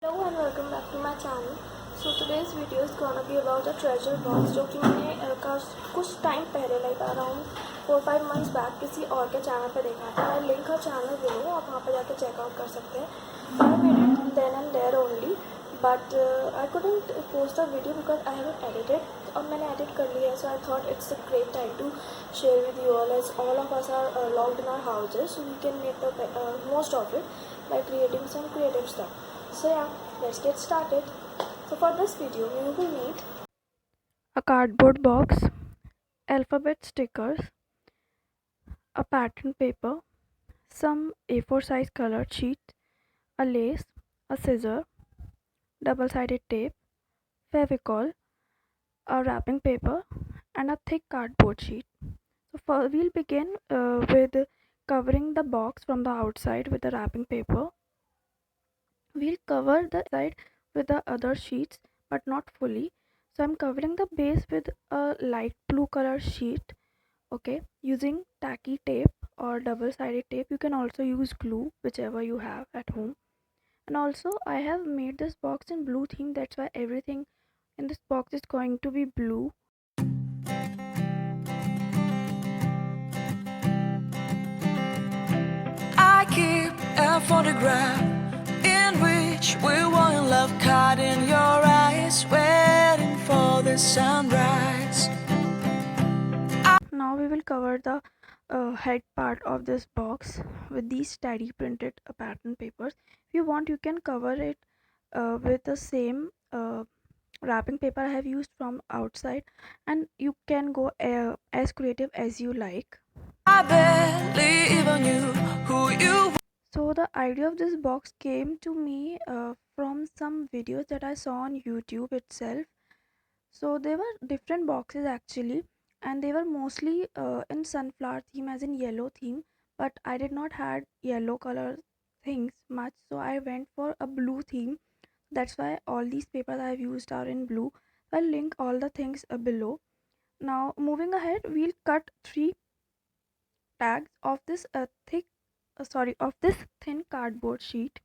Hello and welcome back to my channel. So today's video is gonna be about a treasure box जो कि मैंने कुछ time पहले like around 4-5 months back किसी और के चैनल पे देखा था. I link her channel below, आप वहाँ पे जाकर चेकआउट कर सकते हैं. I made it then and there only but I couldn't post the video because I haven't edited. और मैंने एडिट कर लिया है, so I thought it's a great time to share with you all as all of us are locked in our houses, so we can make the most of it by creating some creative stuff. So yeah, let's get started. So for this video we will need a cardboard box, alphabet stickers, a pattern paper, some A4 size colored sheet, a lace, a scissor, double-sided tape, Fevicol, a wrapping paper and a thick cardboard sheet. So we'll begin with covering the box from the outside with the wrapping paper. We'll cover the side with the other sheets but not fully, so I'm covering the base with a light blue color sheet, okay, using tacky tape or double-sided tape. You can also use glue, whichever you have at home. And also I have made this box in blue theme, that's why everything in this box is going to be blue. I keep a photograph in which we were in love, caught in your eyes, waiting for the sunrise. Now we will cover the head part of this box with these steady printed pattern papers. If you want, you can cover it with the same wrapping paper I have used from outside, and you can go as creative as you like. I barely even knew who you were. So the idea of this box came to me from some videos that I saw on YouTube itself. So there were different boxes actually, and they were mostly in sunflower theme, as in yellow theme, but I did not had yellow color things much, so I went for a blue theme. That's why all these papers I have used are in blue. I'll link all the things below. Now moving ahead, we'll cut 3 tags of this thin cardboard sheet.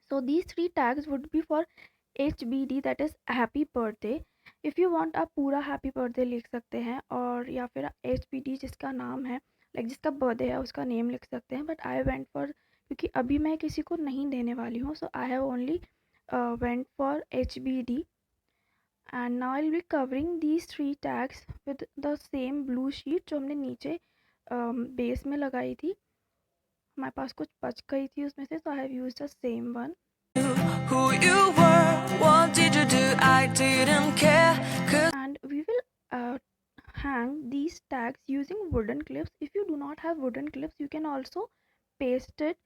So these 3 tags would be for HBD, that is happy birthday. If you want आप पूरा happy birthday लिख सकते हैं, और या फिर HBD जिसका नाम है, लाइक जिसका बर्थडे है उसका नेम लिख सकते हैं. बट आई वेंट फॉर, क्योंकि अभी मैं किसी को नहीं देने वाली हूँ, so I have only went for HBD. And now I will be covering these 3 tags with the same blue sheet जो हमने नीचे बेस में लगाई थी. हमारे पास कुछ बच गई थी उसमें से, so I have used the same one. Who you were, what did you do? I didn't care. And we will hang these tags using wooden clips. If you do not have wooden clips, you can also paste it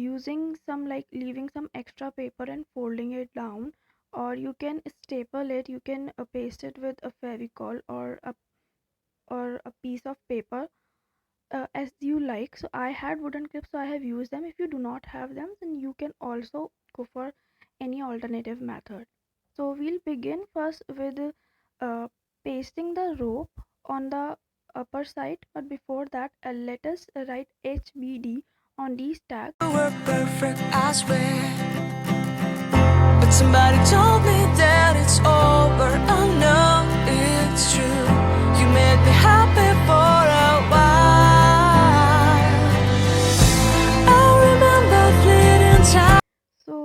using some, like leaving some extra paper and folding it down, or you can staple it. You can paste it with a Fevicol or a piece of paper, as you like. So I had wooden clips, so I have used them. If you do not have them, then you can also go for any alternative method. So we'll begin first with pasting the rope on the upper side, but before that let us write HBD on these tags. You were perfect, I swear. But somebody told me that it's over. I know it's true. You made me happy for a while. I remember fleeting time. So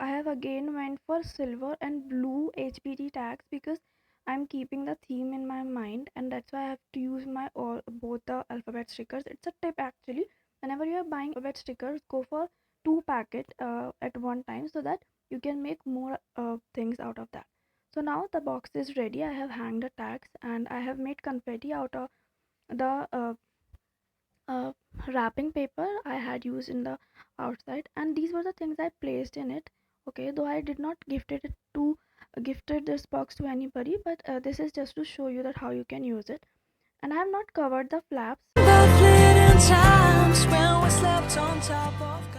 I have again went for silver and blue HBD tags because I'm keeping the theme in my mind, and that's why I have to use my both the alphabet stickers. It's a tip actually. Whenever you are buying alphabet stickers, go for 2 packets at one time, so that you can make more things out of that. So now the box is ready. I have hanged the tags, and I have made confetti out of the wrapping paper I had used in the outside, and these were the things I placed in it. Okay, though I did not gifted this box to anybody, but this is just to show you that how you can use it. And I have not covered the flaps. The fleeting times when we slept on top of